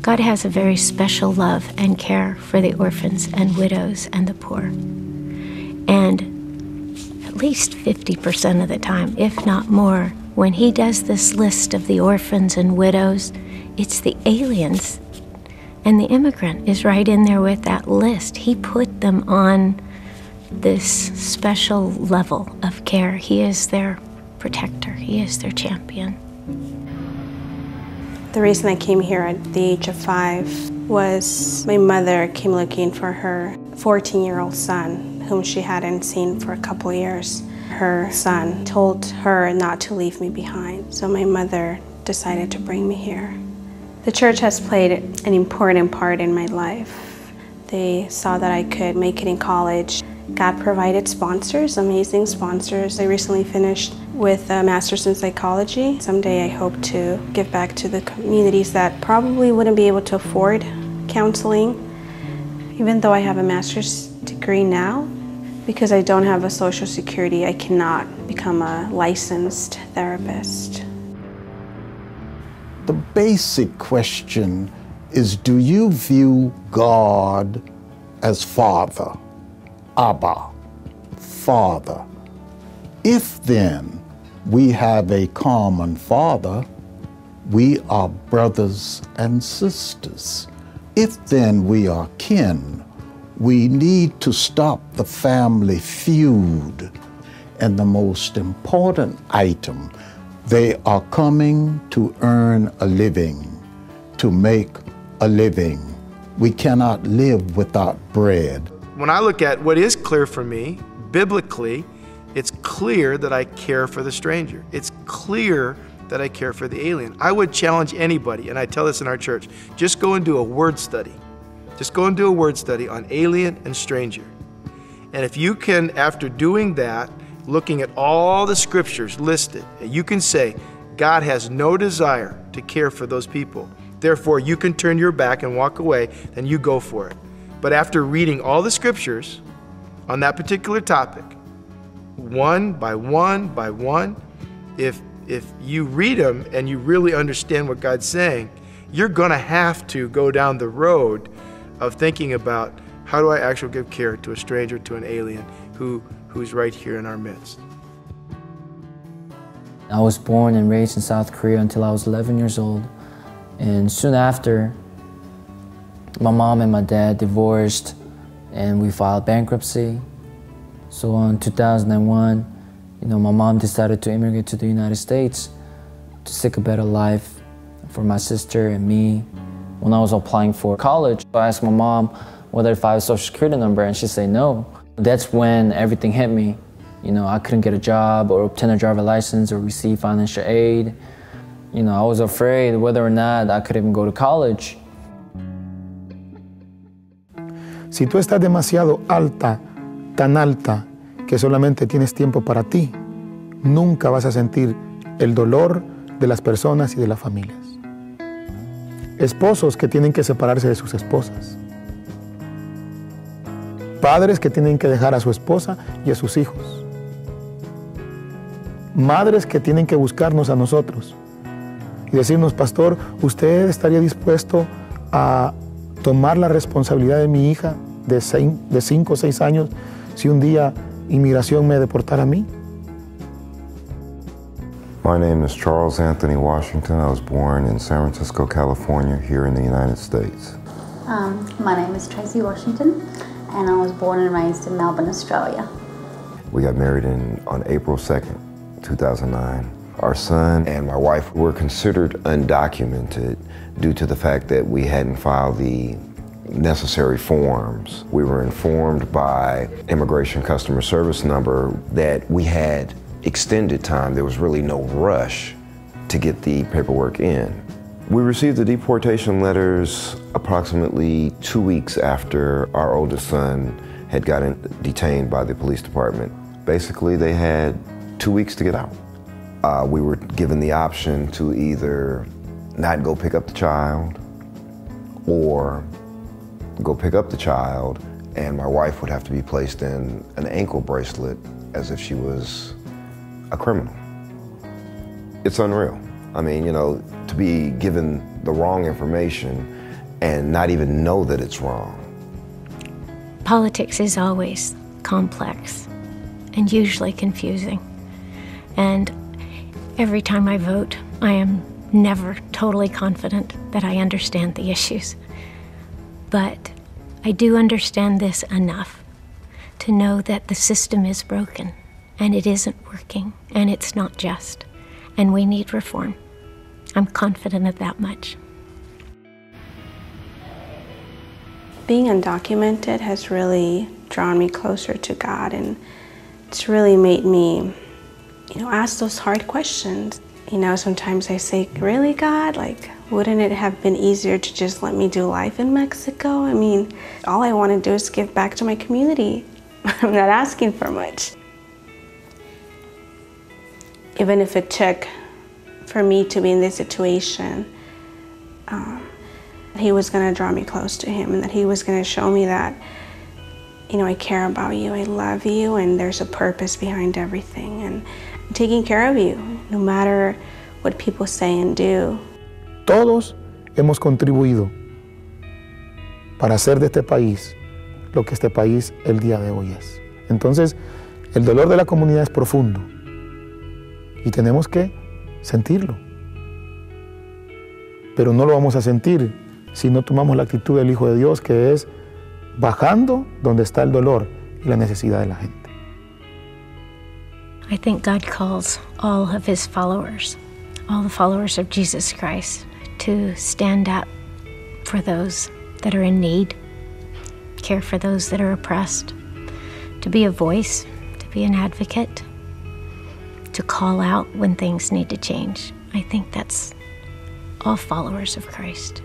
God has a very special love and care for the orphans and widows and the poor. And at least 50% of the time, if not more, when he does this list of the orphans and widows, it's the aliens. And the immigrant is right in there with that list. He put them on this special level of care. He is their protector. He is their champion. The reason I came here at the age of 5 was my mother came looking for her 14-year-old son, whom she hadn't seen for a couple years. Her son told her not to leave me behind, so my mother decided to bring me here. The church has played an important part in my life. They saw that I could make it in college. God provided sponsors, amazing sponsors. I recently finished with a master's in psychology. Someday I hope to give back to the communities that probably wouldn't be able to afford counseling. Even though I have a master's degree now, because I don't have a social security, I cannot become a licensed therapist. The basic question is, do you view God as Father? Abba, Father. If then we have a common Father, we are brothers and sisters. If then we are kin, we need to stop the family feud. And the most important item, they are coming to earn a living, to make a living. We cannot live without bread. When I look at what is clear for me, biblically, it's clear that I care for the stranger. It's clear that I care for the alien. I would challenge anybody, and I tell this in our church, just go and do a word study. Just go and do a word study on alien and stranger. And if you can, after doing that, looking at all the scriptures listed, you can say, God has no desire to care for those people. Therefore, you can turn your back and walk away, then you go for it. But after reading all the scriptures on that particular topic, one by one by one, if you read them and you really understand what God's saying, you're going to have to go down the road of thinking about, how do I actually give care to a stranger, to an alien who's right here in our midst. I was born and raised in South Korea until I was 11 years old. And soon after, my mom and my dad divorced and we filed bankruptcy. So in 2001, my mom decided to immigrate to the United States to seek a better life for my sister and me. When I was applying for college, I asked my mom whether if I have a social security number, and she said no. That's when everything hit me. I couldn't get a job or obtain a driver's license or receive financial aid. I was afraid whether or not I could even go to college. Si tú estás demasiado alta, tan alta, que solamente tienes tiempo para ti, nunca vas a sentir el dolor de las personas y de las familias. Esposos que tienen que separarse de sus esposas. Padres que tienen que dejar a su esposa y a sus hijos. Madres que tienen que buscarnos a nosotros y decirnos, pastor, ¿usted estaría dispuesto a tomar la responsabilidad de mi hija de 5 o 6 años si un día inmigración me deportara a mí? My name is Charles Anthony Washington. I was born in San Francisco, California, here in the United States. My name is Tracy Washington, and I was born and raised in Melbourne, Australia. We got married on April 2nd, 2009. Our son and my wife were considered undocumented due to the fact that we hadn't filed the necessary forms. We were informed by Immigration Customer Service number that we had extended time. There was really no rush to get the paperwork in. We received the deportation letters approximately 2 weeks after our oldest son had gotten detained by the police department. Basically, they had 2 weeks to get out. We were given the option to either not go pick up the child or go pick up the child and my wife would have to be placed in an ankle bracelet as if she was a criminal. It's unreal. I mean, you know, to be given the wrong information and not even know that it's wrong. Politics is always complex and usually confusing. And every time I vote, I am never totally confident that I understand the issues. But I do understand this enough to know that the system is broken and it isn't working and it's not just, and we need reform. I'm confident of that much. Being undocumented has really drawn me closer to God, and it's really made me, ask those hard questions. Sometimes I say, really, God? Like, wouldn't it have been easier to just let me do life in Mexico? I mean, all I want to do is give back to my community. I'm not asking for much. Even if it took for me to be in this situation, He was going to draw me close to Him, and that He was going to show me that, I care about you, I love you, and there's a purpose behind everything, and I'm taking care of you, no matter what people say and do. Todos hemos contribuido para hacer de este país lo que este país el día de hoy es. Entonces, el dolor de la comunidad es profundo y tenemos que sentirlo. Pero no lo vamos a sentir si no tomamos la actitud del Hijo de Dios, que es bajando donde está el dolor y la necesidad de la gente. I think God calls all of His followers, all the followers of Jesus Christ, to stand up for those that are in need, care for those that are oppressed, to be a voice, to be an advocate, to call out when things need to change. I think that's all followers of Christ.